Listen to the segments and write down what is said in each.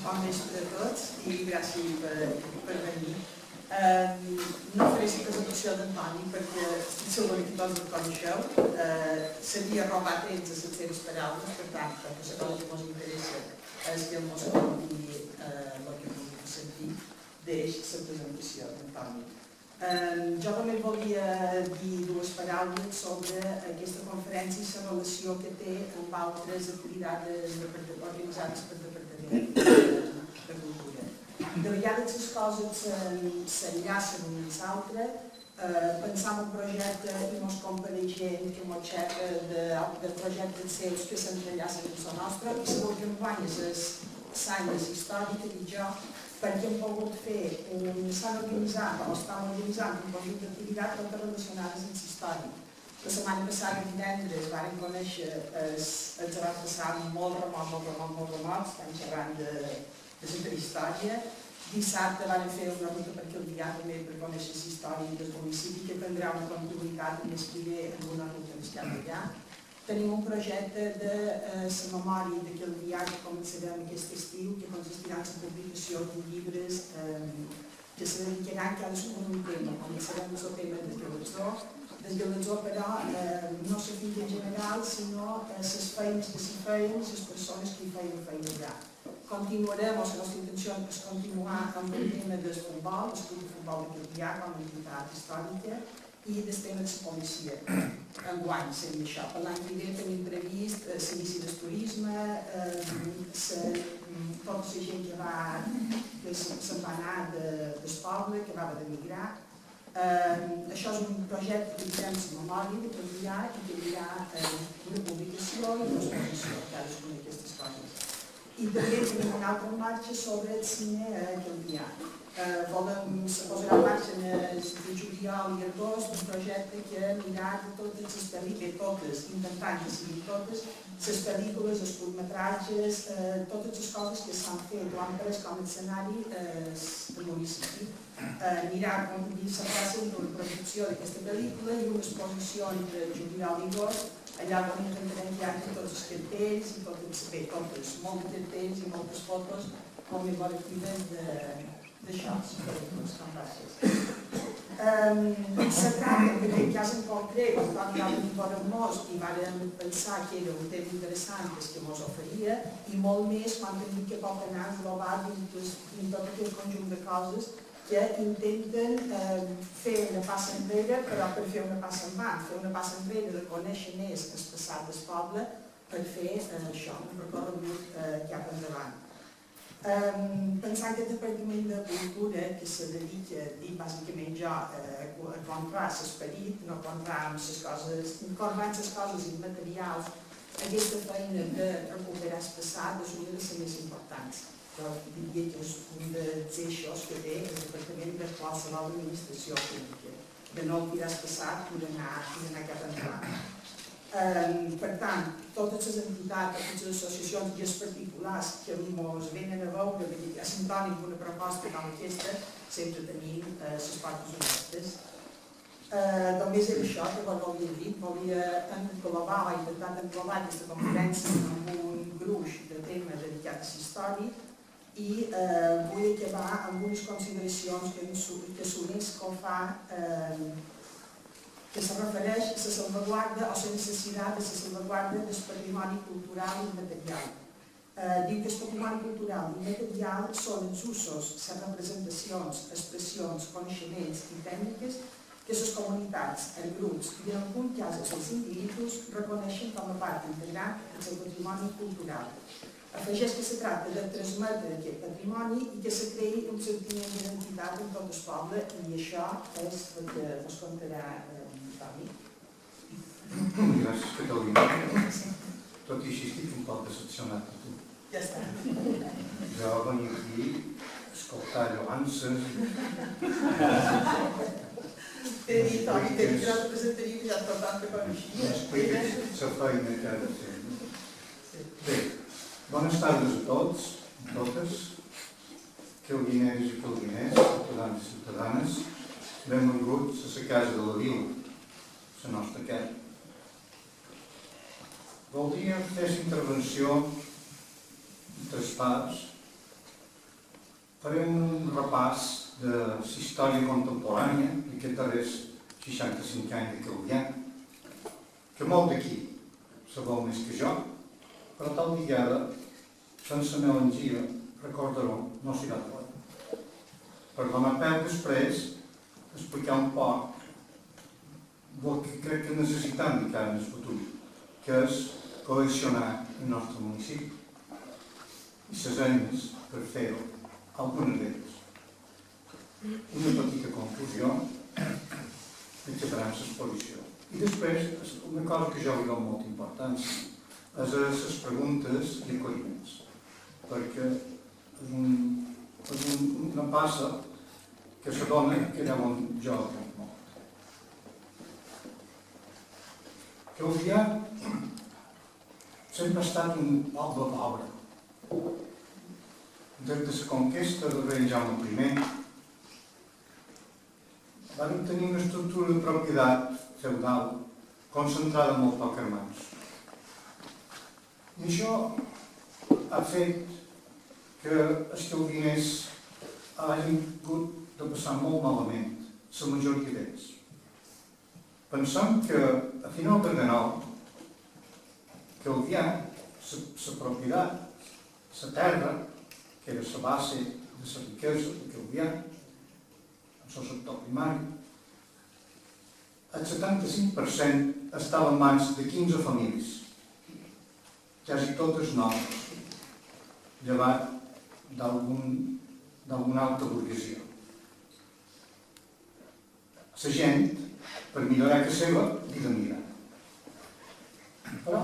Bon vespre a tots i gràcies per venir. No faré la presentació d'Antoni perquè estic segura que tots el coneixeu. S'havia robat ells a les seves paraules, per tant, perquè la cosa que ens interessa és que ens conti el que vulgui sentir d'eix la presentació d'Antoni. Jo també volia dir dues paraules sobre aquesta conferència i la relació que té amb altres activitats organitzades pel Departament de Cultura. De vegades les coses s'enllacen una amb l'altra. Pensam en un projecte i ens compareixem que ens xerra de projectes seus que s'entrellacen amb la nostra i segur que enguany l'any històrica, dic jo, perquè hem pogut fer, s'han organitzat o estan organitzant un conjunt d'activitats totes relacionades amb l'història. La setmana passada, divendres, vam conèixer els avantpassats molt remots, estan xerrant de la prehistòria. Dissabte vam fer una ruta per Calvià també per conèixer la història del municipi que prendrà una continuïtat en l'escriure en una ruta més Calvià. Tenim un projecte de la memòria de Calvià que començarem aquest estiu, que consistirà en la publicació de llibres que se dedicaran cadascun a un tema. Començarem amb el tema del Galatzó. Del Galatzó, però, no la finca en general, sinó les feines que s'hi feien, les persones que hi feien feina allà. Continuarem, o la nostra intenció és continuar amb el tema del futbol, el club de futbol de Calvià com a entitat històrica, i del tema de la policia. Enguany seria això. Per l'any que ve tenim previst l'inici del turisme, tota la gent que se'n va anar del poble, que va d'emigrar. Això és un projecte que tindrem la memòria de Calvià i que hi ha una publicació i una exposició de cadascuna d'aquestes coses. I també tenim una altra marxa sobre el cine a Calvià. Se posarà en marxa en de juliol i agost un projecte que anirà de totes les pel·lícules, intentant que siguin totes, les pel·lícules, els curtmetratges, totes les coses que s'han fet o han pres com a escenari del municipi. Anirà a ser una producció d'aquesta pel·lícula i una exposició entre juliol i agost, allà on intentarem que hi hagi tots els cartells i molts cartells i moltes fotos commemoratives d'això, les campanyes. Se tracta, en aquest cas en concret, vam anar a l'informe i vam pensar que era un tema interessant que ens oferia i molt més quan hem dit que pot anar englobat en tot aquest conjunt de coses que intenten fer una passa enrere, però per fer una passa endavant, fer una passa enrere de conèixer més el passat del poble per fer això, un recorregut cap endavant. Pensant que el Departament de Cultura, que se dedica, dic bàsicament jo, a comprar l'esperit, no comprar les coses immaterials, aquesta feina de recuperar el passat és una de les més importants. Però diria que és un dels eixos que té el Departament de qualsevol administració pública, de no oblidar el passat i d'anar cap endavant. Per tant, totes les entitats, totes les associacions i els particulars que ens venen a veure, a sintònic d'una proposta com aquesta, sempre tenim les portes obertes. Només era això que volia dir, volia englobar o intentar englobar aquesta conferència amb un gruix de temes dedicats a la història i vull acabar amb unes consideracions que l'UNESCO fa que se refereix a la salvaguarda o la necessitat de la salvaguarda del patrimoni cultural i material. Diu que el patrimoni cultural i material són els usos, les representacions, expressions, coneixements i tècniques que les comunitats, els grups i en algun cas els individus reconeixen com a part integrant del seu patrimoni cultural. Afegeix que se tracta de transmetre aquest patrimoni i que se creï un sentiment d'identitat en tot el poble i això és el que ens contarà Toni. Gràcies, Catalina. Tot i així estic un poc decepcionat per tu. Ja està. Jo venia aquí a escoltar lloances. T'he dit, Toni, t'he dit que no et presentaria que ja et tant que coneixia. M'expliques la feina que ha de fer. Bé, bones tardes a tots, a totes, calviners i calviners, ciutadans i ciutadanes, benvinguts a la casa de la vila, la nostra casa. Voldria fer la intervenció en tres parts farem un repàs de la història contemporània d'aquests darrers 65 anys de Calvià, que molt d'aquí sabeu més que jo, però tal vegada, sense melangia, recordareu, no serà tot. Per donar peu després, explicar un poc el que crec que necessitem de cara en el futur, que és cohesionar el nostre municipi i les eines per fer-ho, algunes d'elles. Una petita conclusió i acabarem l'exposició. I després, una cosa que jo li dono molta importància és a les preguntes i aclariments, perquè és una passa que s'adona que allà on jo aprenc molt. Calvià sempre ha estat un poble pobre. Des de la conquesta del rei Jaume I van tenir una estructura de propietat feudal concentrada en molt poques mans. I això ha fet que els calviners hagin hagut de passar molt malament, la majoria d'ells. Pensem que a final del XIX, Calvià, la propietat, la terra, que era la base de la riquesa de Calvià, el seu sector primari, el 75% estava en mans de 15 famílies, quasi totes noves, llevat d'alguna alta burguesia. La gent, per millorar casa seva, havia d'emigrar. Però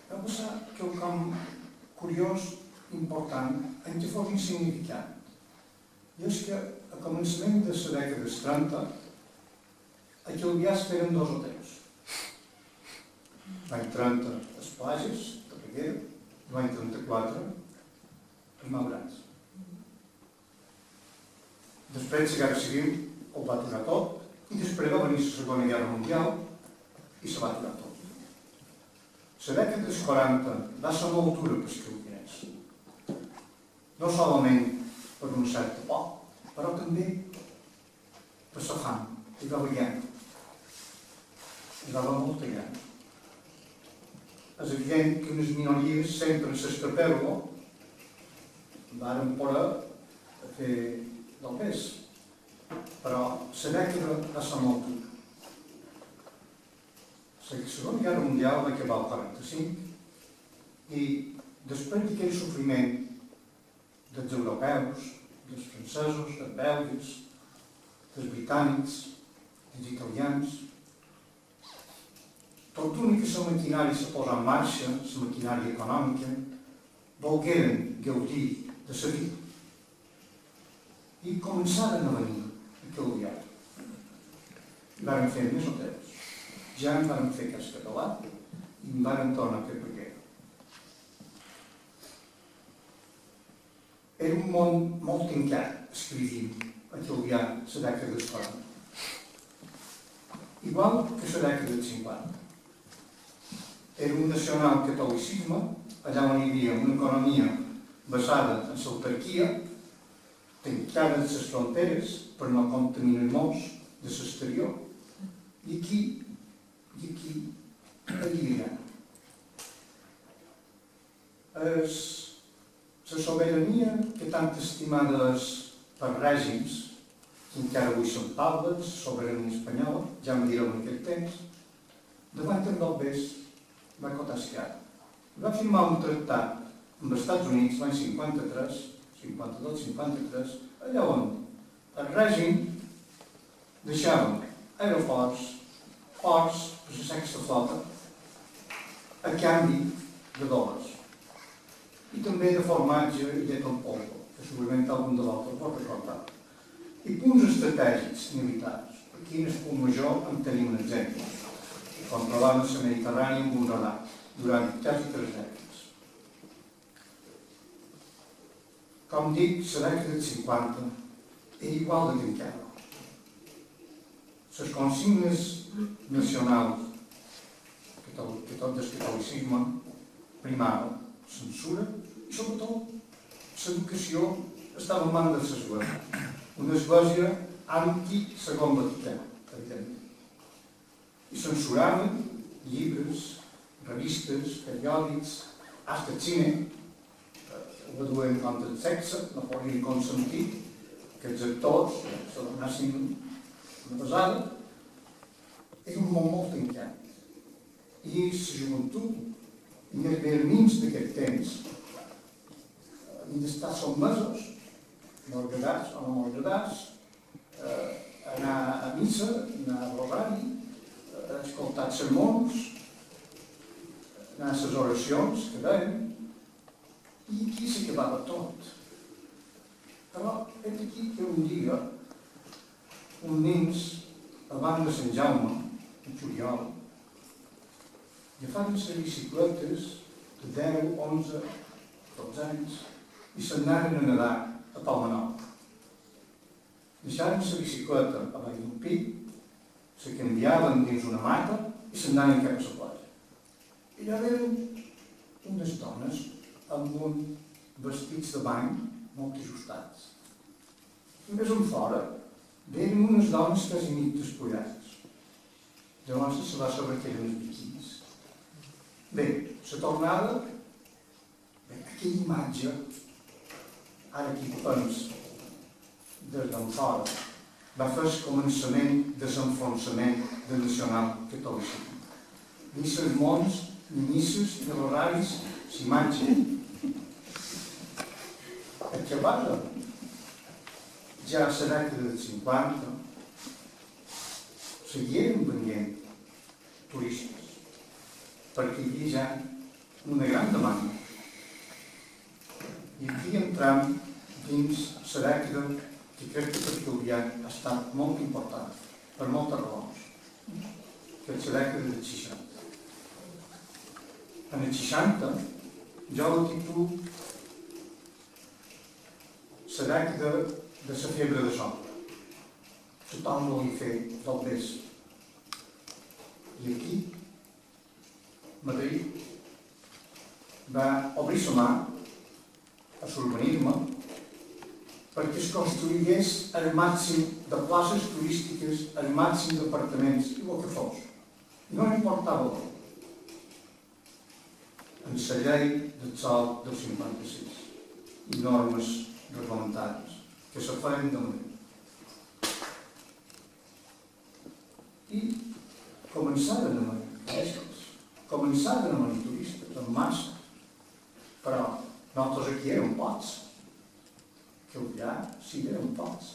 va passar quelcom curiós, important, en què fos insignificant. I és que a començament de la dècada dels 30 a Calvià es feren 2 hotels. L'any 30 les Plages, de Reguera, l'any 34 els Malgrans. Després la Guerra Civil ho va aturar tot i després va venir la Segona Guerra Mundial i se va aturar tot. La dècada dels 40 va ser molt dura per als calviners. No solament per un cert por, però també per la fam. Hi va haver gana. Hi va haver molta gana. És evident que unes minories sempre en s'escapeu-lo varen poder fer del pes. Però la dècada va ser molt dura. La Segona Guerra Mundial va acabar el 45 i després d'aquell sofriment dels europeus, dels francesos, dels belgues, dels britànics, dels italians, tot l'únic que la maquinària se posa en marxa, la maquinària econòmica, volgueren gaudir de la vida. I començaren a venir a Calvià. Varen fer més hotels. Ja en varen fer cas català i en varen tornar a fer per què. Era un món molt tancat, escrivim, a Calvià, la dècada dels 40. Igual que la dècada dels 50. Era un nacional-catolicisme, allà on hi havia una economia basada en l'autarquia, tancada les fronteres per no contaminar molts de l'exterior, i aquí allà. La sobirania que tant estimades per règims, que encara avui són taules, sobirania espanyola, ja em direu en aquest temps, davant del Belbès va cotascar. Va firmar un tractat amb els Estats Units l'any 53, 52-53, allà on el règim deixava aeroports, ports per la sexta flota, a canvi de dòlars. I també de formatge i llet en polvo, que segurament algun de l'altre pot recordar. I punts estratègics militars. Aquí en el punt major en tenim un exemple. Controlàvem la Mediterrània amb un radar durant quasi 3 dècades. Com dic, la dècada dels 50 era igual de tancada. Les consignes nacionals del catolicisme primaven censura i sobretot l'educació estava en mans de l'església. Una església anti-segon Vaticà, evidentment. I censuraven llibres, revistes, periòdics, fins al cine. Ho duien contra el sexe, no podien consentir que els actors se donessin una besada. Era un món molt tancat. I la joventut, i els vermins d'aquest temps, han d'estar sotmesos, m'agradats o no m'agradats, anar a missa, anar a rosari, escoltar sermons, anar a les oracions que deien, i aquí s'acabava tot. Però és aquí que un dia, uns nens, abans de Sant Jaume, en juliol, agafaven les bicicletes de 10, 11, 12 anys i se'n anaven a nedar a Palmanol. Deixaven la bicicleta a baix d'un pi, se canviaven dins una mata i se'n anaven cap a la platja. I allà eren unes dones amb vestits de bany molt ajustats. I més enfora eren unes dones quasi mig despullades. Llavors se va saber que eren els biquinis. Bé, la tornada, aquella imatge, ara aquí pens, des d'en fora, va fer el començament de l'enfonsament del nacional-catolicisme. Ni sermons, ni misses, ni horaris, s'imatge. Acabada, ja a la dècada dels 50, seguien venint turistes, perquè hi havia ja una gran demanda. I aquí entram dins la dècada que crec que per Julià ha estat molt important, per moltes raons, que és la dècada dels 60. En els 60, jo la titulo la dècada de la febre de sol. Tothom volia fer del vespre. I aquí, Madrid va obrir la mà a l'urbanisme perquè es construïgués el màxim de places turístiques, el màxim d'apartaments, i el que fos. No importava l'or. En la llei del sol del 56 i normes reglamentàries que se feien de Madrid. I començaren a venir turistes en massa, però nosaltres aquí érem pocs, que allà sí que érem pocs.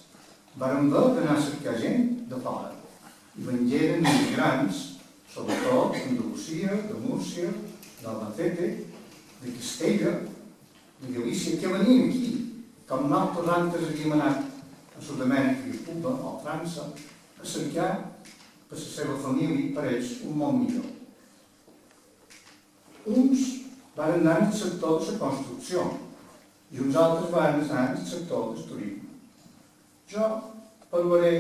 Vàrem haver d'anar a cercar gent de fora i vengueren immigrants, sobretot d'Andalusia, de Múrcia, d'Albacete, de Castella, de Galícia, que venien aquí, com nosaltres antes havíem anat a Sud-amèrica i a Cuba o a França, a cercar per la seva família i per ells un món millor. Uns van anar al sector de la construcció i uns altres van anar al sector del turisme. Jo parlaré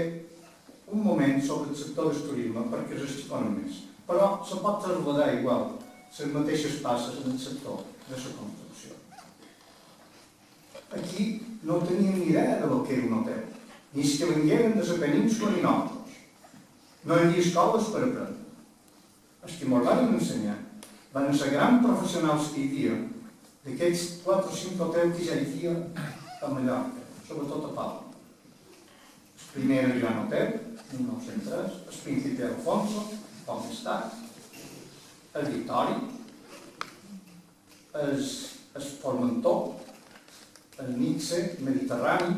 un moment sobre el sector del turisme perquè és el que conec més, però se pot traslladar igual les mateixes passes en el sector de la construcció. Aquí no teníem ni idea de què era un hotel, ni que vengueren de la península ni nosaltres. No hi havia escoles per aprendre. Els que ens van ensenyar van ser grans professionals que hi havia d'aquests 4 o 5 hotels que ja hi havia a Mallorca, sobretot a Palma. El primer era el Gran Hotel, 1903, el Príncipe Alfonso, poc més tard, el Victori, el Formentor, el Nixe, el Mediterrani,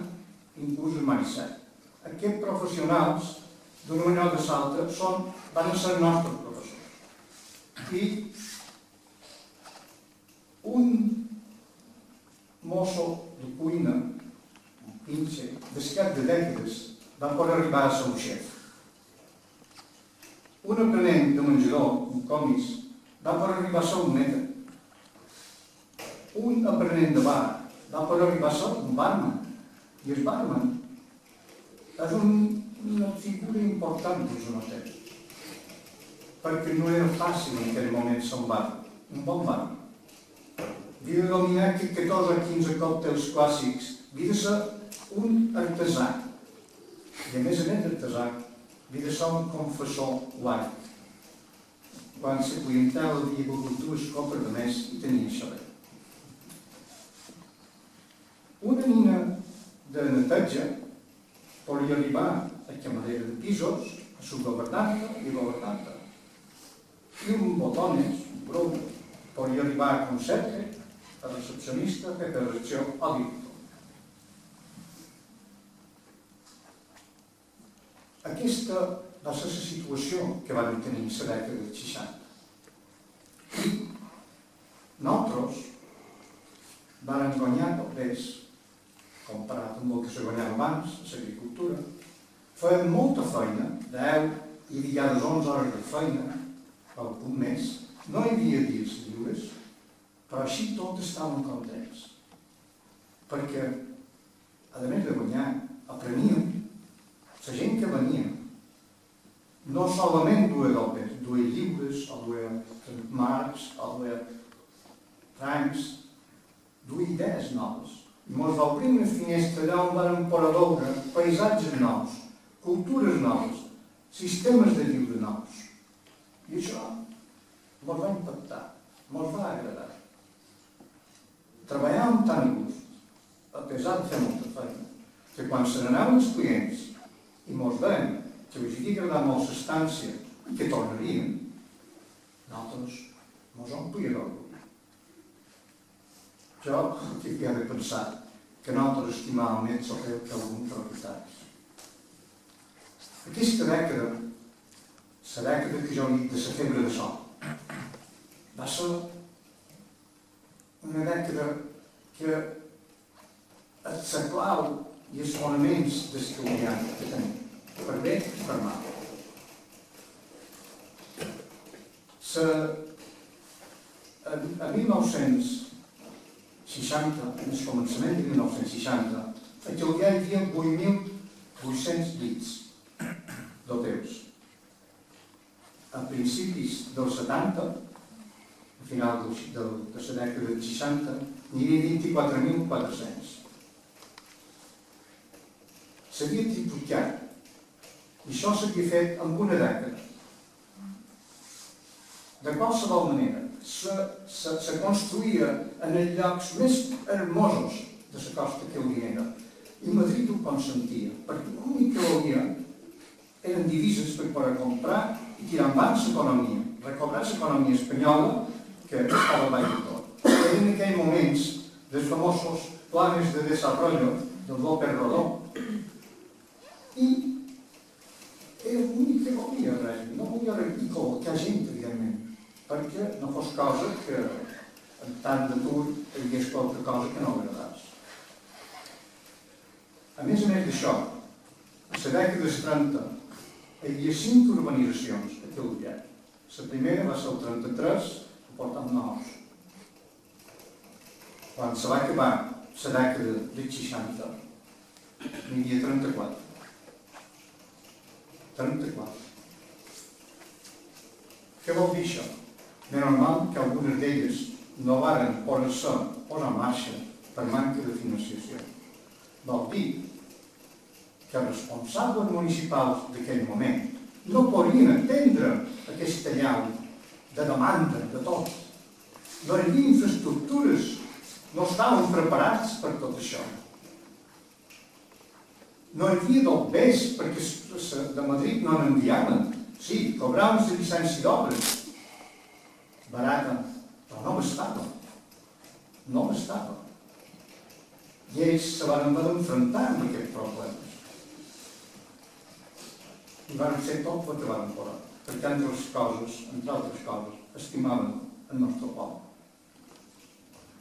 inclús el Maricel. Aquests professionals, d'una manera o de l'altra, van ser nostres professors. I un mosso de cuina, un pinche, d'escat de dècades, va poder arribar a ser un xef. Un aprenent de menjador, un comis, va poder arribar a ser un metge. Un aprenent de bar va poder arribar a ser un barman. I el barman és una figura important dels hotels, perquè no era fàcil en aquell moment ser un bon barman. Havia de dominar 14 o 15 còctels clàssics havia de ser un artesà. I a més d'artesà, havia de ser un confessor laic. Quan la clientela havia begut 2 copes de més i tenia xalet. Una nina de neteja podria arribar a camarera de pisos, a subgovernanta i governanta. I un botones, un brou, podria arribar a conserge, a recepcionista, a recepció o director. Aquesta va ser la situació que vam tenir a la dècada dels 60. I nosaltres vam guanyar papers, comparat amb el que se guanyava abans, a l'agricultura. Fèiem molta feina, 10 i vegades 11 hores de feina, al punt més. No hi havia dies lliures, però així tots estaven contents. Perquè, a més de guanyar, apreníem la gent que venia. No solament duia dopes, duia lliures, o duia marcs, o duia francs, duia idees noves. I ens obrim una finestra allà on vam poder veure paisatges nous, cultures noves, sistemes de lliure nous. I això ens va impactar, ens va agradar. Treballàvem tan a gust, a pesar de fer molta feina, que quan se n'anaven els clients i ens veiem que els havia agradat molt l'estància i que tornaríem, nosaltres ens omplia d'orgull. Jo que havia de pensar que nosaltres estimàvem més el que alguns propietaris. Aquesta dècada, la dècada que jo he dit de la febre de sol, va ser una dècada que la clau i els fonaments d'estudiant que tenim, per bé i per mal. A 1960, en el començament de 1960, a Calvià hi havia 8.800 llits d'hoteus. A principis dels 70, a final de la dècada dels 60, n'hi havia 24.400. S'havia triplicat, i això s'havia fet en una dècada. De qualsevol manera, se construïa en els llocs més hermosos de la costa calvinera. I Madrid ho consentia, perquè l'únic que volia eren divises per poder comprar i tirar endavant l'economia, recobrar l'economia espanyola que estava baix de tot. Eren en aquells moments dels famosos planes de desarrollo del López Rodó. I era l'únic que volia res, no volia recolcar gent, evidentment, perquè no fos cosa que en tant d'atur hi hagués qualque cosa que no agradés. A més d'això, a la dècada dels 30 hi havia 5 urbanitzacions a Calvià. La primera va ser el 33, a Portal Nous. Quan se va acabar la dècada dels 60, n'hi havia 34. 34. Què vol dir això? És normal que algunes d'elles no varen posar en marxa per manca de financiació. Vol dir que els responsables municipals d'aquell moment no podien atendre aquesta llau de demanda de tot. No hi havia infraestructures, no estaven preparats per tot això. No hi havia dobbers, perquè de Madrid no n'enviaven. Sí, cobraven la llicència d'obres, barata, però no bastava. No bastava. I ells se van haver d'enfrontar amb aquests problemes. I van fer tot el que van poder, perquè entre altres coses, estimaven el nostre poble.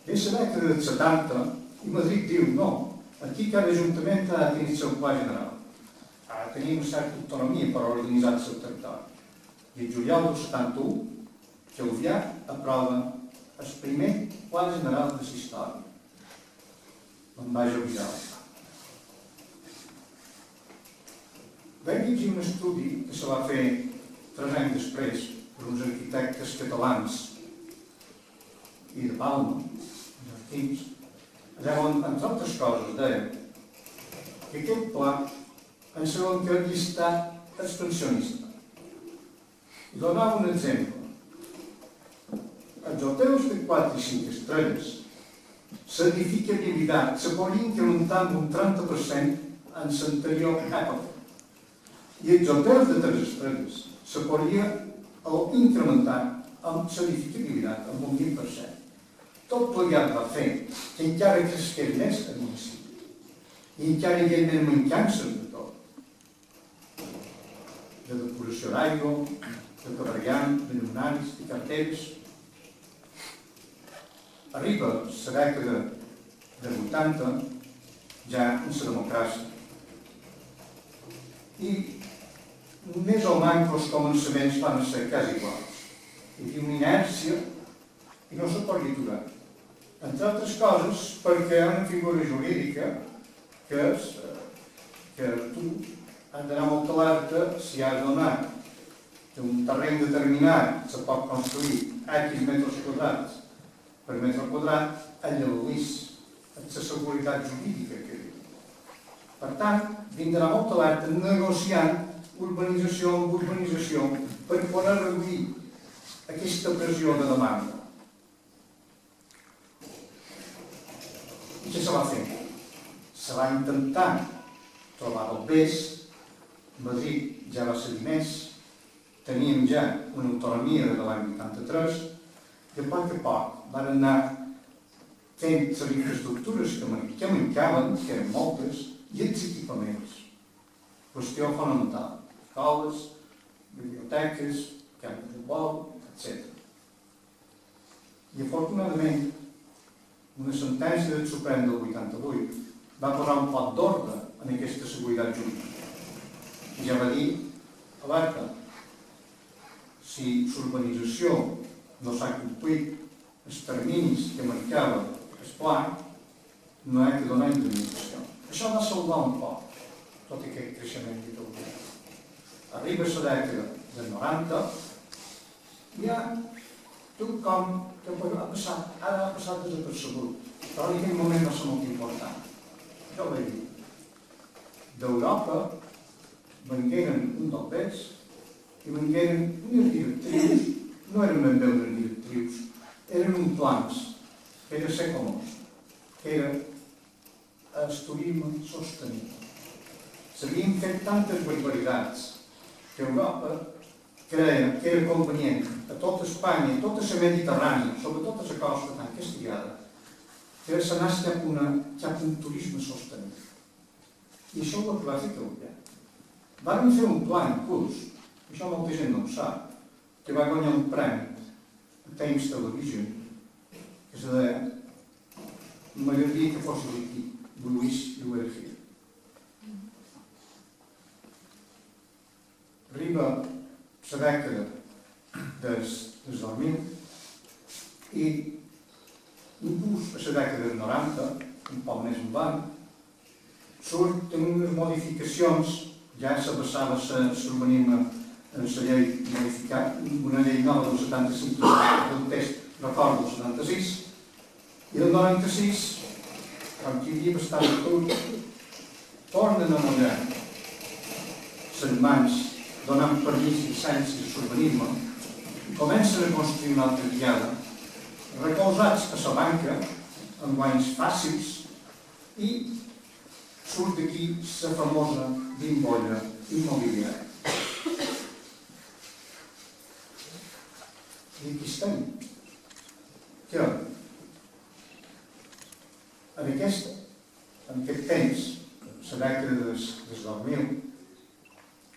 I a la dècada dels 70, i Madrid diu, no, aquí cada ajuntament ha de tenir el seu pla general. Ha de tenir una certa autonomia per organitzar el seu territori. I el juliol del 71, Calvià aprova el primer pla general de la història. Me'n vaig avisar. Vaig llegir un estudi que se va fer 3 anys després per uns arquitectes catalans i de Palma, arquitectes, allà on, entre altres coses, deia que aquest pla, en segon que havia estat expansionista. I donava un exemple. Els hotels de 4 i 5 estrelles, l'edificabilitat se podia incrementar amb un 30% en l'anterior època. I els hotels de 3 estrelles se podia incrementar amb l'edificabilitat amb un 20%. Tot plegat va fer que encara cresqués més el municipi. I encara hi havia més mancances de tot. De depuració d'aigua, de treballant, de llumnaris, de cartells. Arriba la dècada de 80, ja en la democràcia. I més o menys els començaments van ser quasi iguals. Hi havia una inèrcia i no se podia aturar. Entre altres coses, perquè hi ha una figura jurídica que tu has d'anar molt alerta si has donat un terreny determinat, se pot construir X metres quadrats per metre quadrat, ell el llis, amb la seguretat jurídica que diu. Per tant, vindrà molt alerta negociant urbanització amb urbanització per poder reduir aquesta pressió de demanda. I què se va fer? Se va intentar trobar el bes, Madrid ja va ser més, teníem ja una autonomia de l'any 83, i a poc van anar fent les infraestructures que mancaven, que eren moltes, i els equipaments. Qüestió fonamental. Escoles, biblioteques, camp de futbol, etc. I afortunadament, una sentència del Suprem del 88 va posar un pot d'ordre en aquesta seguretat jurídica. I ja va dir, alerta, si l'urbanització no s'ha complit els terminis que marcava el pla, no hi ha que donar indemnització. Això va salvar un poc, tot aquest creixement que té. Arriba la dècada del 90, i ja quelcom que ha passat desapercebut, però en aquell moment va ser molt important. Jo vaig dir, d'Europa vengueren un del pes i vengueren unes directrius, no eren ben bé unes directrius, eren uns plans que era ser comós, que era el turisme sostenible. S'havien fet tantes barbaritats que Europa creia que era convenient a tota Espanya, a tota la Mediterrània, sobretot a la costa tan castigada, que s'anés cap a un turisme sostenible. I això és el que va fer canviar. Varen fer un pla en curs, això molta gent no ho sap, que va guanyar un premi a Times Television, que se deia m'agradaria que fossis aquí, Luis Llobregat. Arriba la dècada des 2000 i inclús a la dècada del 90, un poc més endavant, surten unes modificacions, ja s'abassava l'urbanisme en la llei modificada, una llei nova del 75, del text, recordo, del 76, i del 96, quan hi havia bastant d'atur, tornen a mullar les mans donant permís i llicències a l'urbanisme, comencen a construir una altra diada, recolzats a la banca, amb guanys fàcils, i surt d'aquí la famosa bombolla immobiliària. I aquí estem. Que en aquest temps, la dècada dels 2000,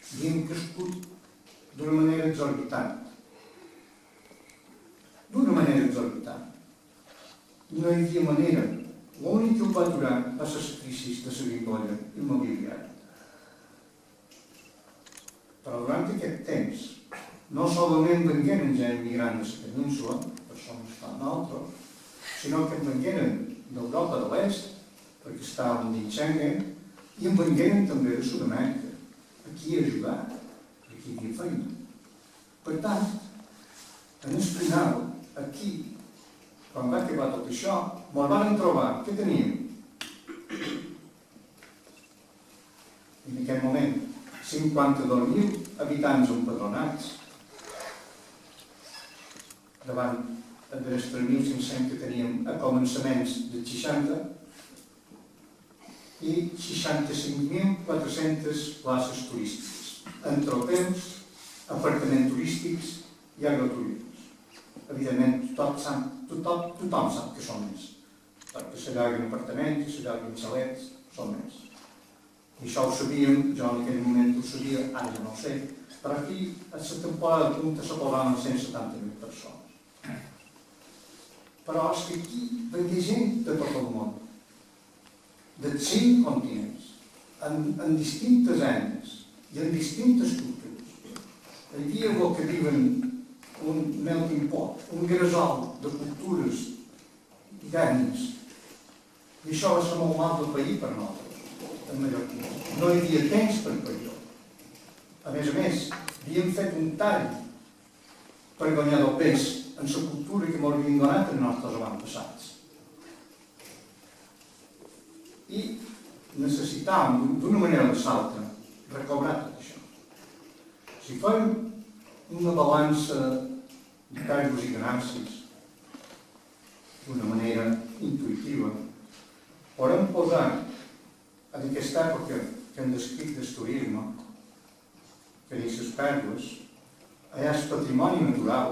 havíem crescut d'una manera exorbitant. D'una manera exorbitant. No hi havia manera. L'únic que ho va aturar va ser la crisi de la bombolla immobiliària. Però durant aquest temps, no solament vengueren ja immigrants de la península, persones tan altres, sinó que en vengueren d'Europa de l'Est, perquè estaven dins Schengen, i en vengueren també de Sud-amèrica. Aquí a ajudar, aquí hi havia feina. Per tant, en el final, aquí quan va acabar tot això, ens vam trobar que teníem, en aquest moment, 52.000 habitants empadronats, davant de les 3.500 que teníem a començaments de 60, i 65.400 places turístiques, entre hotels, apartaments turístics i agroturismes. Evidentment, tothom sap que són més, perquè s'allarguen apartaments i s'allarguen xalets, són més. I això ho sabíem, jo en aquell moment ho sabia, ara ja no ho sé, però aquí a la temporada de punta se posaven 170.000 persones. Però és que aquí venia gent de tot el món, de 5 continents, en distintes ètnies i en distintes cultures. Hi havia el que diuen un melting pot, un gresol de cultures i d'ètnies. I això va ser molt mal del país per nosaltres, en Mallorquí. No hi havia temps per pair-ho. A més, havíem fet un tall per guanyar del pes en la cultura que ens havien donat els nostres avantpassats. I necessitàvem, d'una manera o de l'altra, recobrar tot això. Si fem una balança de pèrdues i ganàncies d'una manera intuïtiva, podem posar en aquesta època que hem descrit del turisme, que és les pèrdues, allà és patrimoni natural,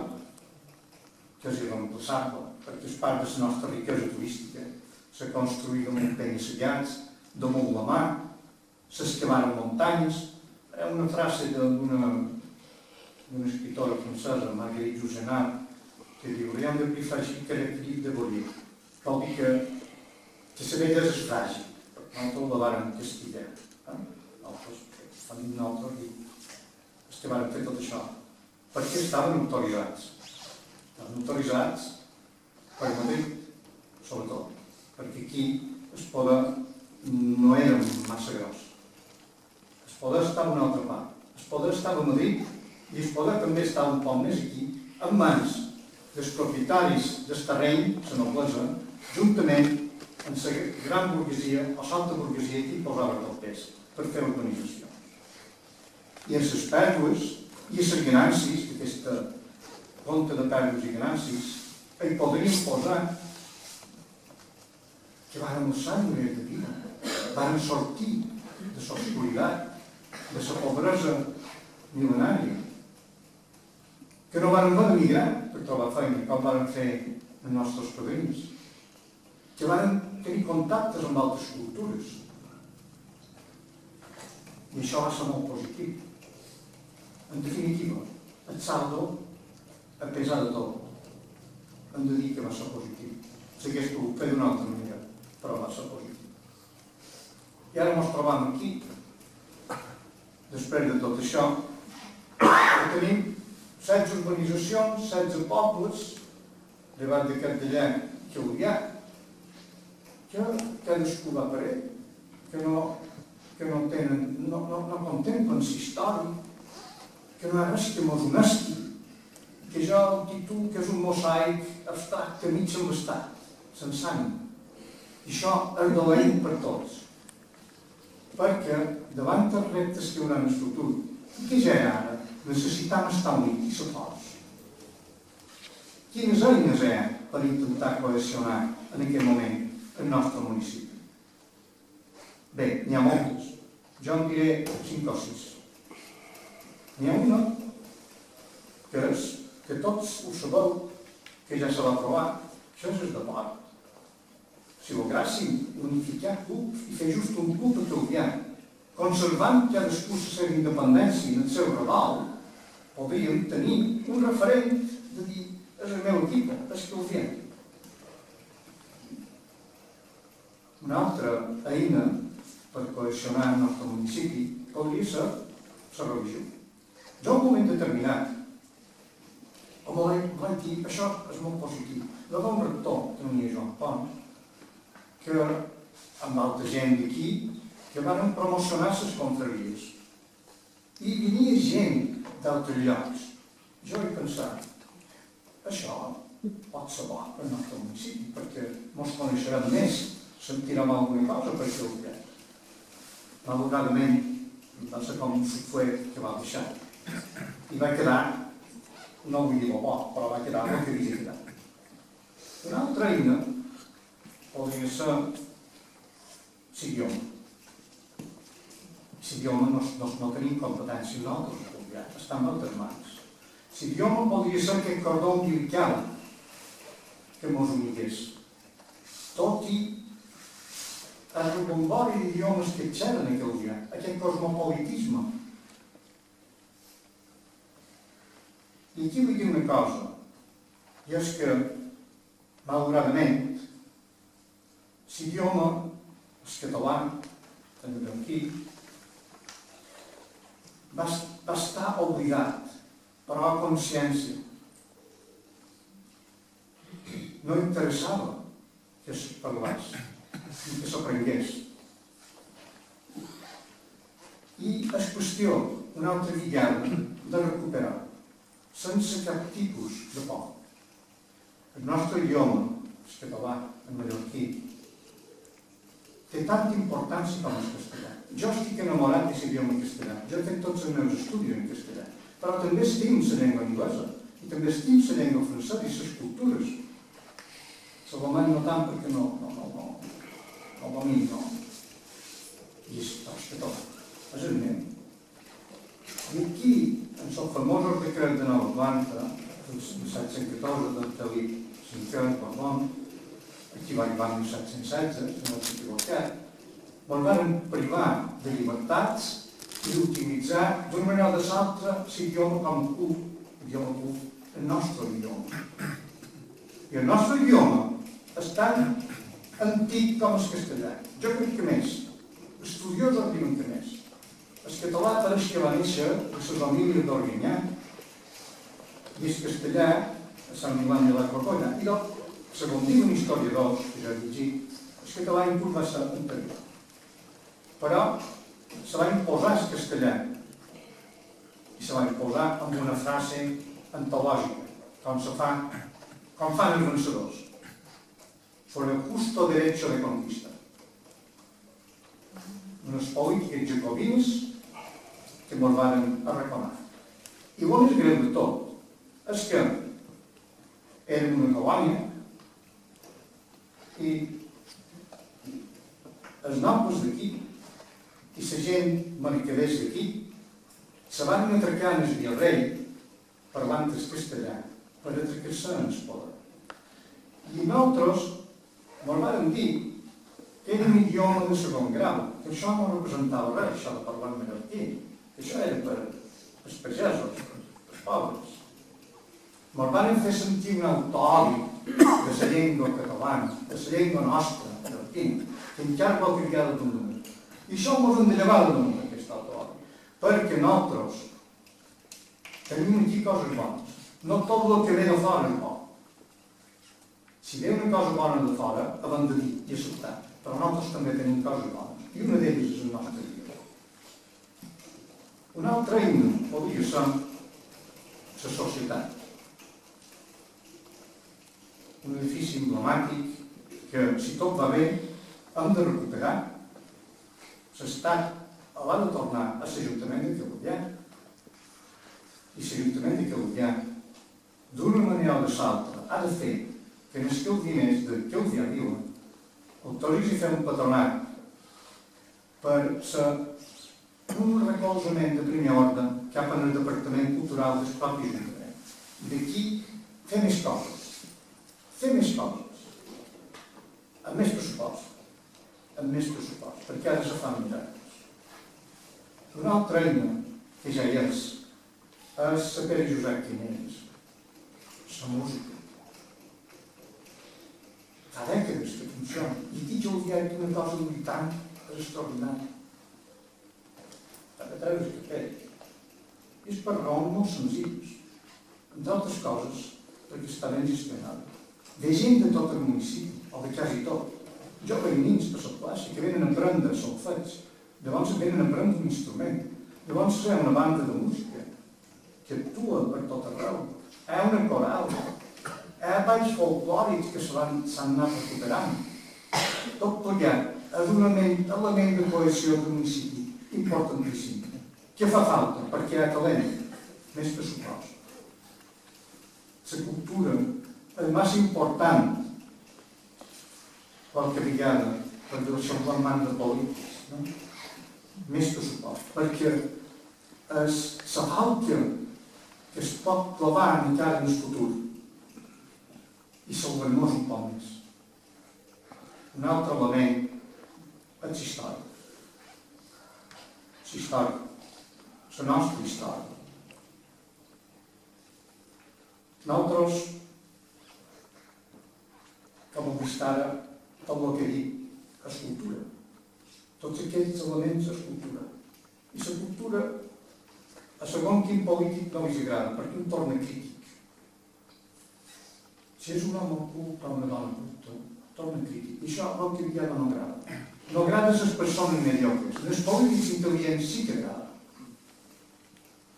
que és irreemplaçable, perquè és part de la nostra riquesa turística. S'ha construït amb penya-segats, damunt la mar, s'excavaren muntanyes. Hi ha una frase d'una escriptora francesa, Marguerite Yourcenar, que diu: «Rien de plus fragile que l'equilibre de voler». Vol dir que la bellesa és fràgil, perquè nosaltres la vàrem castigar. Nosaltres els que vàrem fer tot això, perquè estaven autoritzats. Estaven autoritzats per Madrid, sobretot, perquè aquí el poder no era massa gros. El poder estava a una altra part. El poder estava a Madrid i el poder també estava un poc més aquí, en mans dels propietaris del terreny, la noblesa, juntament amb la gran burguesia o l'alta burguesia que hi posava el pes per fer urbanització. I en les pèrdues i les ganàncies, d'aquesta compte de pèrdues i ganàncies, hi podríem posar que varen alçar un nivell de vida, varen sortir de l'obscuritat, de la pobresa mil·lenària, que no varen haver d'emigrar per trobar feina, com varen fer els nostres padrins, que varen tenir contactes amb altres cultures. I això va ser molt positiu. En definitiva, el saldo, a pesar de tot, hem de dir que va ser positiu. S'hagués pogut fer d'una altra manera, però va ser positiu. I ara ens trobam aquí, després de tot això, que tenim 16 urbanitzacions, 16 pobles, llevat d'aquest d'allà que ho hi ha, que cadascú va per ell, que no contemplen la història, que no hi ha res que mos unesti, que jo el títol que és un mosaic abstracte mig embastat, sense ànim. I això és dolent per tots, perquè davant dels reptes que hi haurà en el futur, i que ja era ara, necessitam estar units i ser forts. Quines eines hi ha per intentar cohesionar en aquest moment el nostre municipi? Bé, n'hi ha moltes. Jo en diré 5 o 6. N'hi ha una que és que tots ho sabeu, que ja se va aprovar, això és el de port. Si volguéssim unificar clubs i fer just un club autovià, conservant cadascú la seva independència en el seu regal, podríem tenir un referent de dir: és el meu equip, és que ho fem. Una altra eina per cohesionar el nostre municipi podria ser la religió. Jo en un moment determinat, vaig dir, això és molt positiu. Hi va haver un rector, que tenia Joan Pons, que amb altra gent d'aquí, que van promocionar les confraries. I venia gent d'altres llocs. Jo vaig pensar, això pot ser bo al nostre municipi, perquè ens coneixerem més, sentirem alguna cosa per això. Malauradament, va ser com un suflet que va deixar. I va quedar, no vull dir bo, però va quedar el que havia quedat. Una altra eina podria ser l'idioma. L'idioma no tenim competència nosaltres, està en altres mans. L'idioma podria ser aquest cordó umbilical que ens unigués. Tot i el rebombori d'idiomes que xerren aquell dia, aquest cosmopolitisme. I aquí vull dir una cosa, i és que, malauradament, l'idioma, el català, també aquí, va estar oblidat, però a consciència. No interessava que es parlés, ni que s'aprengués. I és qüestió, una altra vegada, de recuperar, sense cap tipus de por. El nostre idioma, el català, el mallorquí, té tanta importància com el castellà. Jo estic enamorat d'aquest idioma castellà. Jo he fet tots els meus estudis en castellà. Però també estim la llengua anglesa. I també estim la llengua francesa i les cultures. L'alemany no tant perquè no domino, no? I és català. És el meu. I aquí, en els famosos decrets de Nova Planta, el 1714 del Felip V, perdó, aquí va arribar en 1716, si no s'ha equivocat, ens van privar de llibertats i d'utilitzar d'una manera o de l'altra l'idioma com el nostre idioma. I el nostre idioma és tan antic com el castellà. Jo crec que més. Estudiosos diuen que més. El català pareix que va néixer a les famílies d'Organyà i el castellà a Sant Milan de la Corcolla. I segons diuen historiadors, que ja he llegit, el català inclús va ser anterior. Però se va imposar el castellà i se va imposar amb una frase antològica, com fan els vencedors. Por el justo derecho de conquista. Unes polítiques jacobines que ens van arraconar. I el més greu de tot és que érem una colònia i els nobles d'aquí i la gent mercaders d'aquí se van atracar en el virrei parlant el castellà per atracar-se en el poder. I nosaltres ens van dir que era un idioma de segon grau, que això no representava res, això de parlar en mallorquí, que això era per als pagesos, els pobres. Ens van fer sentir un autoodi de la llengua catalana, de la llengua nostra, mallorquina, que encara qualque vegada d'un damunt. I això ens hem de llevar de damunt, aquest autoodi, perquè nosaltres tenim aquí coses bones. No tot el que ve de fora és bo. Si ve una cosa bona de fora, hem de dir i acceptar. Però nosaltres també tenim coses bones. I una d'elles és el nostre idioma. Una altra eina podria ser la societat. Un edifici emblemàtic que, si tot va bé, hem de recuperar. L'Estat l'ha de tornar a l'Ajuntament de Calvià. I l'Ajuntament de Calvià, d'una manera o de l'altra, ha de fer que en els calviners de Calvià viuen autoritzi fer un patronat per ser un recolzament de primer ordre cap al Departament Cultural del propi Ajuntament. D'aquí, fer més coses. Fer més coses. Amb més pressupost. Amb més pressupost. Perquè ara se fan miracles. Una altra eina, que ja hi és la Pere Josep Quimeres. La música. Fa dècades que funciona. I aquí jo he dit una cosa militant extraordinària. Perquè treus que Pere. És per raons molt senzilles. Entre altres coses, perquè està ben gestionada. De gent de tot el municipi, o de quasi tot. Jo veïnins per la plaça, que venen a aprendre solfeig. Llavors venen a aprendre un instrument. Llavors hi ha una banda de música que actua per tot arreu. Hi ha una coral. Hi ha ha balls folclòrics que s'han anat recuperant. Tot plegat és un element de cohesió del municipi importantíssim. Què fa falta? Perquè hi ha talent, més pressupost. La cultura és massa important qualque vegada per desenvolupament de polítics, no? Més pressupost, perquè és la falta que es pot clavar encara en el futur i salvar-nos un poc més. Un altre element és la història. La història, la nostra història. Nosaltres, com heu vist ara, tot el que dic és cultura. Tots aquells elements és cultura. I la cultura, a segon quin polític no li agrada, perquè un torna crític. Si és un home culte o una dona culta, torna crític. I això el que ja no agrada. No agrada a les persones mediocres. Els polítics intel·ligents sí que agrada.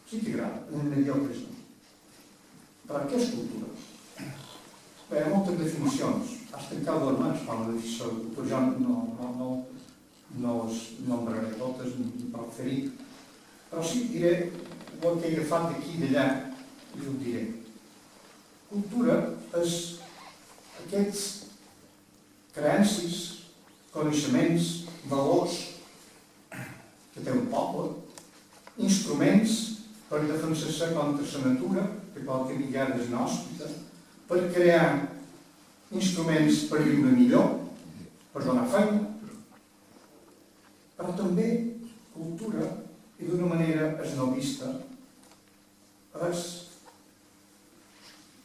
Sí que agrada, els mediocres no. Però què és cultura? Bé, hi ha moltes definicions. Has tancat les mans quan la definició de cultura. Jo no us nombraré totes ni per oferir. Però sí diré el que he agafat d'aquí i d'allà i ho diré. Cultura és aquests creences, coneixements, valors que té un poble, instruments per defensar-se contra la natura, que qualque vegada és inhòspita, per crear instruments per viure millor, per donar feina, però també cultura, i d'una manera esnovista, és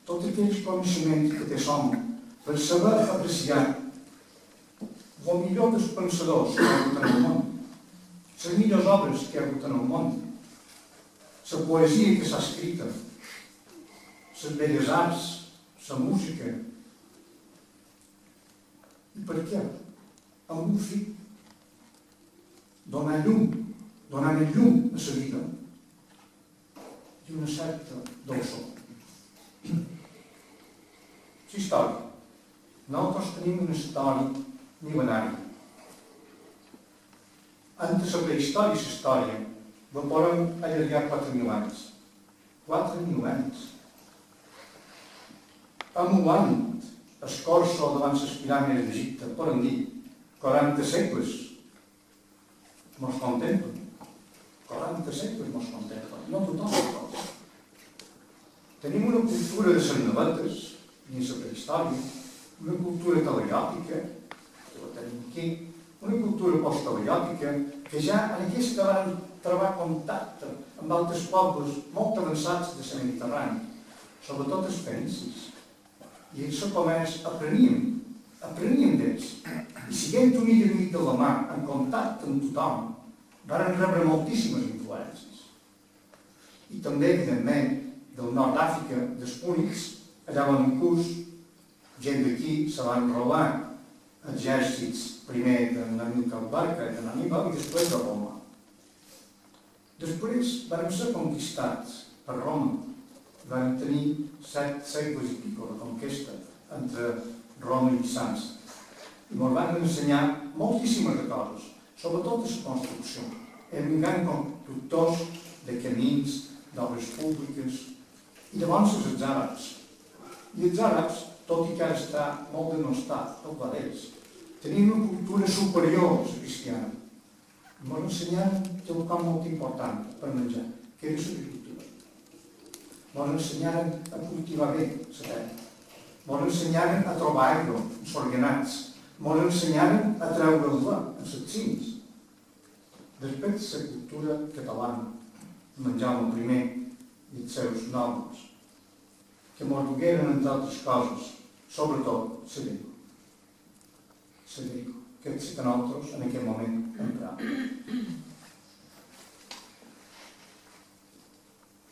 tots aquells coneixements que té l'home per saber apreciar el millor dels pensadors que hi ha hagut en el món, les millors obres que hi ha hagut en el món, la poesia que s'ha escrita, les belles arts, la música. I per què? Amb un fi. Donar llum, donar llum a la vida i una certa dolçor. La història. Nosaltres tenim una història mil·lenària. Entre la prehistòria i la història podem allargar 4.000 anys. 4.000 anys. Emulant el corso davant les piràmides d'Egipte, podem dir, 40 segles mos contemplen. 40 segles mos contemplen. No tothom ho pot. Tenim una cultura de les novetes, dins la prehistòria, una cultura telegràfica, que la tenim aquí, una cultura posttelegràfica, que ja en aquesta van trobar contacte amb altres pobles molt avançats de la Mediterrània, sobretot els fenicis. I això com és, apreníem d'ells. I siguent units i de la mà, en contacte amb tothom, van rebre moltíssimes influències. I també, evidentment, del nord d'Àfrica, dels púnics, allà van un curs, gent d'aquí se van robar exèrcits primer d'Amílcar Barca i de Aníbal i després de Roma. Després van ser conquistats per Roma. Van tenir 7 segles i pico de conquesta entre Roma i Bizanci. I ens van ensenyar moltíssimes coses, sobretot de la construcció. Eren un gran constructors de camins, d'obres públiques, i llavors els àrabs. I els àrabs, tot i que ara està molt denostat, tot va d'ells, tenien una cultura superior a la cristiana. Ens ensenyaren quelcom molt important per menjar, que era l'agricultura. Ens ensenyaren a cultivar bé la terra. Ens ensenyaren a trobar aigua, els organats. Ens ensenyaren a treure-la en les cims. Després la cultura catalana, Jaume I i els seus nobles, que ens dugueren, entre altres coses, sobretot la llengua. La llengua, que és que nosaltres en aquell moment empràvem.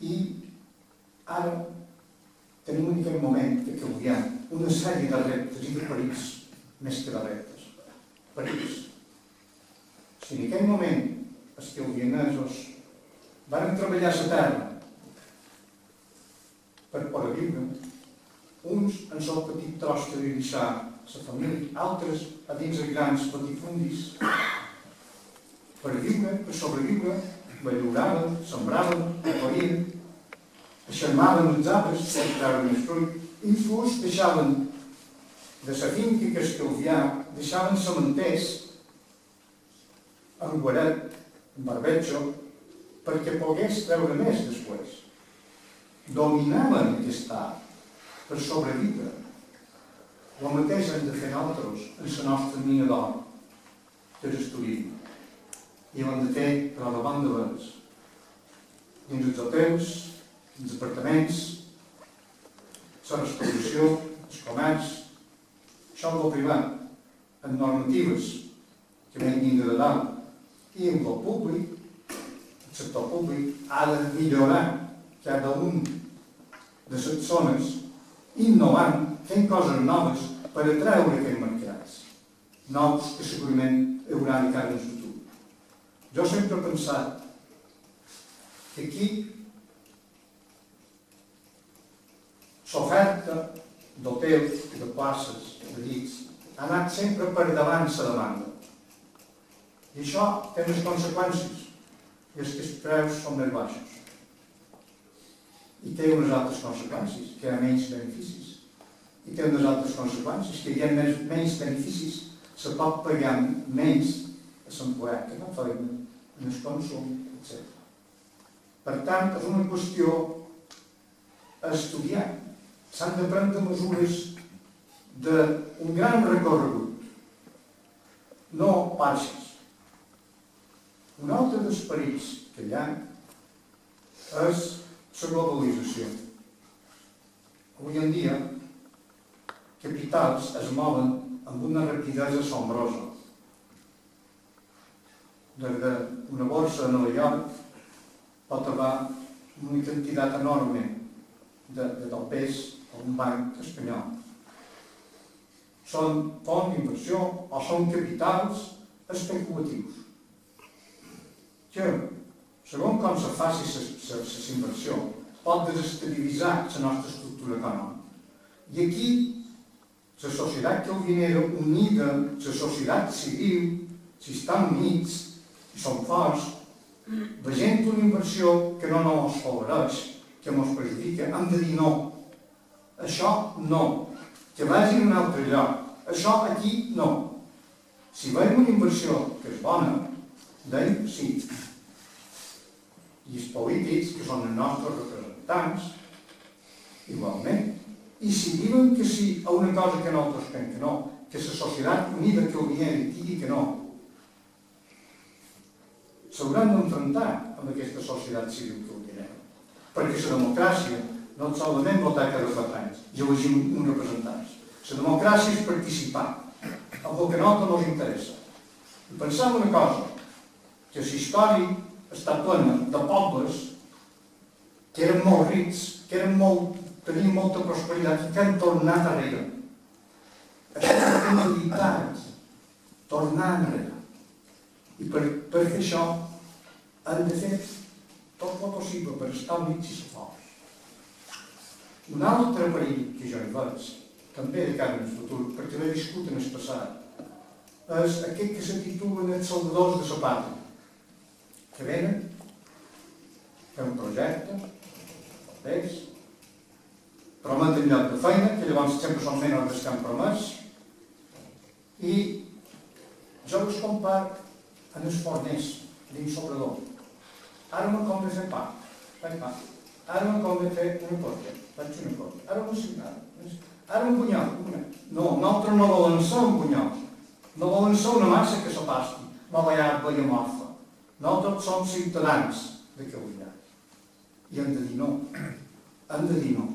I ara tenim en aquest moment que canviem una sèrie de reptes i de perills més que de reptes. Perills. Si en aquell moment els calvianesos van treballar la terra per poder viure, uns en el petit tros que li deixar la família, altres a dins els grans latifundis, per viure, per sobreviure, belloraven, sembraven, recollien, eixarmaven els arbres per treure més fruit, inclús deixaven de la finca que escalviava, deixaven cementers en guaret, en barbecho, perquè pogués treure més després. Dominaven aquest art per sobreviure. El mateix hem de fer nosaltres en la nostra mina d'or, que és el turisme. I ho hem de fer per a la banda de l'ens. Dins els hotels, els apartaments, la restauració, el comerç, això és el privat, amb normatives que venguin de dalt. I en el públic, el sector públic, ha de millorar cada un de les zones, innovant, fent coses noves per atreure aquests mercats nous que segurament hi haurà de cara en el futur. Jo sempre he pensat que aquí l'oferta d'hotels, de places, de llits, ha anat sempre per davant la demanda. I això té unes conseqüències, i és que els preus són més baixos. I té unes altres conseqüències, que hi ha menys beneficis. I té unes altres conseqüències, que hi ha menys beneficis, se pot pagar menys a l'empleat que no feina, en el consum, etc. Per tant, és una qüestió a estudiar. S'han de prendre mesures d'un gran recorregut, no parxes. Un altre dels perills que hi ha és la globalització. Avui en dia, capitals es mouen amb una rapidesa assombrosa. Des d'una borsa a Nova York pot arribar una quantitat enorme de pes a un banc espanyol. Són fons d'inversió o són capitals especulatius. Que, segons com se faci la inversió, pot desestabilitzar la nostra estructura econòmica. I aquí, la societat calvinera unida, la societat civil, si estan units i són forts, veient una inversió que no ens favoreix, que ens perjudica, hem de dir no. Això no. Que vagin a un altre lloc. Això aquí no. Si veiem una inversió que és bona, deim sí. I els polítics, que són els nostres representants, igualment. I si diuen que sí a una cosa que nosaltres pensem que no, que la societat unida calvinera digui que no, s'hauran d'enfrontar amb aquesta societat civil calvinera. Perquè la democràcia no és solament votar cada 4 anys i elegir un representant. La democràcia és participar en el que a nosaltres ens interessa. I pensar en una cosa, que la història està plena de pobles que eren molt rics, que tenien molta prosperitat i que han tornat arrere. Això és una realitat, tornar enrere. I per fer això han de fer tot el possible per estar units i ser forts. Un altre perill que jo hi veig, també de cara al futur, perquè l'he viscut en el passat, és aquest que se titulen els salvadors de la pàtria, que venen, fer un projecte, ells, prometen lloc de feina, que llavors sempre són menys dels que han promès, i jo els comparo en els forners, dins l'obrador. Ara me convé fer pa, faig pa. Ara me convé fer una cosa, faig una cosa. Ara una cigarra, ara un punyal. No, nosaltres no volen ser un punyal. No volen ser una massa que s'apasti, maleat, veia morfa. Nosaltres som ciutadans d'aquell lloc. I hem de dir no. Hem de dir no.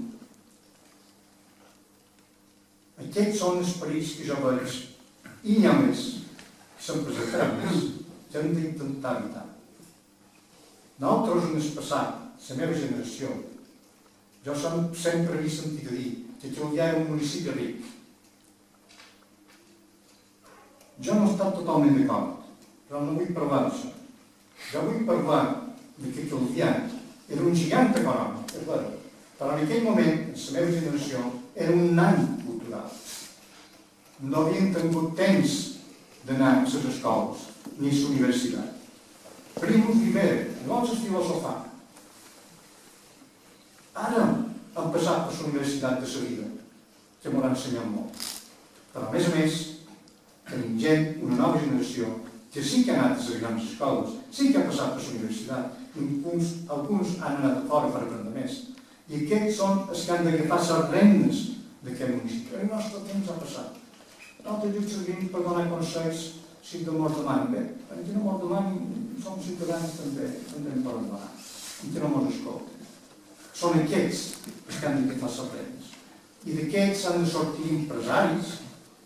Aquests són els perills que jo veig. I n'hi ha més, que són presentants, que hem d'intentar evitar. Nosaltres en el passat, la meva generació, jo sempre he sentit a dir que Calvià era un municipi ric. Jo no he estat totalment d'acord, però no vull parlar d'això. Jo vull parlar que Calvià era un gigant econòmic, és vera, Però en aquell moment, en la meva generació, era un nan cultural. No havien tingut temps d'anar a les escoles ni a la universitat. Primo Rivera, llavors es filosofar. Ara han passat per la universitat de seguida, que m'ho ha ensenyat molt. Però a més, tenim gent, una nova generació, que sí que ha anat a les grans escoles, sí que ha passat per la universitat, alguns han anat a fora per aprendre més. I aquests són els que han d'agafar les regnes d'aquest municipi. El nostre temps ha passat. Nosaltres dius servint per donar consells si de mort demani. Bé, si no mort demani, som ciutadans també en poden donar. I que no mos escolten. Són aquests els que han d'agafar les regnes. I d'aquests han de sortir empresaris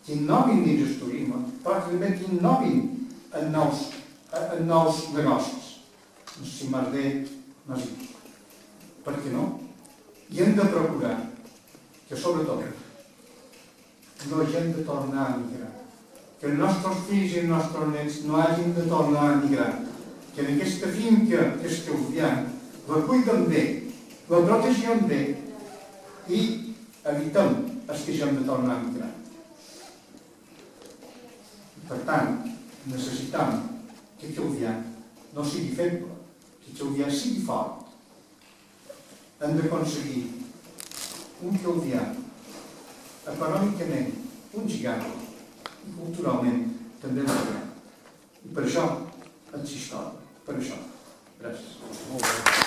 que innovin dins el turisme, però també que innovin en nous negocis. Si m'has dit, m'has dit. Per què no? I hem de procurar que, sobretot, no hagin de tornar a migrar. Que els nostres fills i els nostres nets no hagin de tornar a migrar. Que en aquesta finca que estalviem la cuidem bé, la protegim bé i evitem els que hagin de tornar a migrar. Per tant, necessitem que Calvià no sigui feble, que Calvià sigui fort. Hem d'aconseguir un Calvià econòmicament un gigant i culturalment també un gigant. I per això ens història. Per això. Gràcies. Molt bé.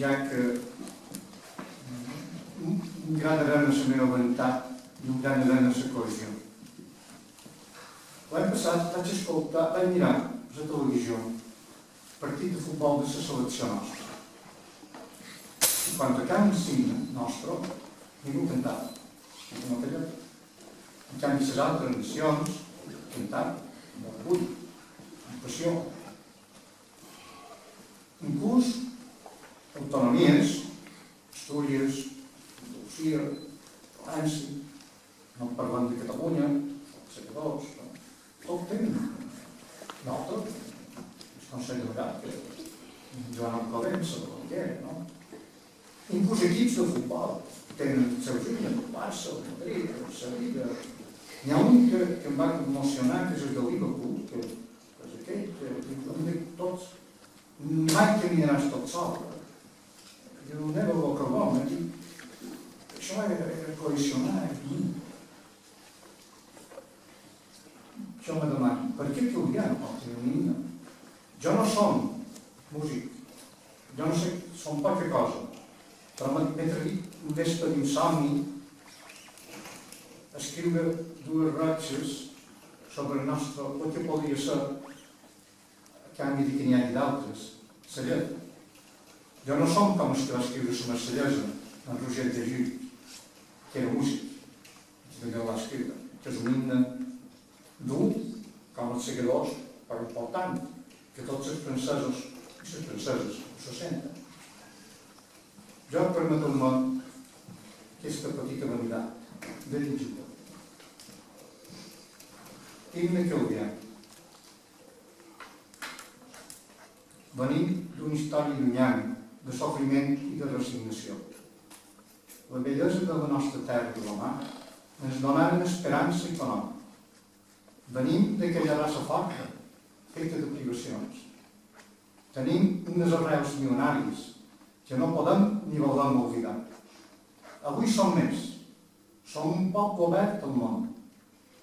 Ja que un gran eren a la meva voluntat i un gran eren a la cohesió. L'any passat vaig mirar a la televisió el partit de futbol de la selecció nostra. I quan tocava un signe nostre, ningú cantava. En canvi, les altres nacions cantaven amb orgull, amb passió. Inclús autonomies, Astúries, Andalusia, València, no parlant de Catalunya, els segadors, tot tenen. Nosaltres, el Consell Delegat, Joan Alcobença, de l'Alguer, no? Inclús equips de futbol tenen els seus himnes, el Barça, el Madrid, el Sevilla. N'hi ha un que em va emocionar, que és el de Liverpool, que és aquell, que hem dit tots, mai caminaràs tot sol. Diu, aneu al Carbó, això era cohesionar. Jo me demano, per què Calvià no pot tenir un himne? Jo no som músic, jo no sé, som poca cosa, però m'he atrevit un vespre d'insomni a escriure dues ratxes sobre el nostre, el que podria ser, a canvi de que n'hi hagi d'altres, la lletra. Jo no som com els que va escriure la Marsellesa, en Roger de Giu, que era músic, que va escriure, que és un himne dur, com els segadors, però important, que tots els francesos i les franceses ho senten. Jo permeto-me aquesta petita vanitat de llegir-ho. Himne Calvià. Venim d'una història llunyana, de sofriment i de resignació. La bellesa de la nostra terra de la mar ens donaren esperança i color. Venim d'aquella raça forta, feta de privacions. Tenim unes arrels mil·lenàries que no podem ni volem oblidar. Avui som més. Som un poble obert al món,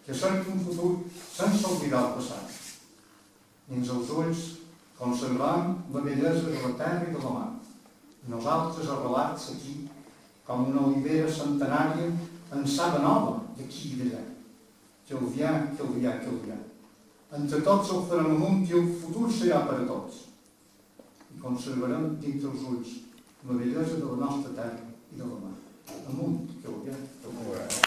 que cerca un futur sense oblidar el passat. Dins els ulls conservem la bellesa de la terra i de la mar. Nosaltres arrelats aquí, com una olivera centenària en saba nova d'aquí i d'allà. Calvià, Calvià, Calvià. Entre tots el farem amunt i el futur serà per a tots. I conservarem dins els ulls la bellesa de la nostra terra i de la mar. Amunt, Calvià, Calvià.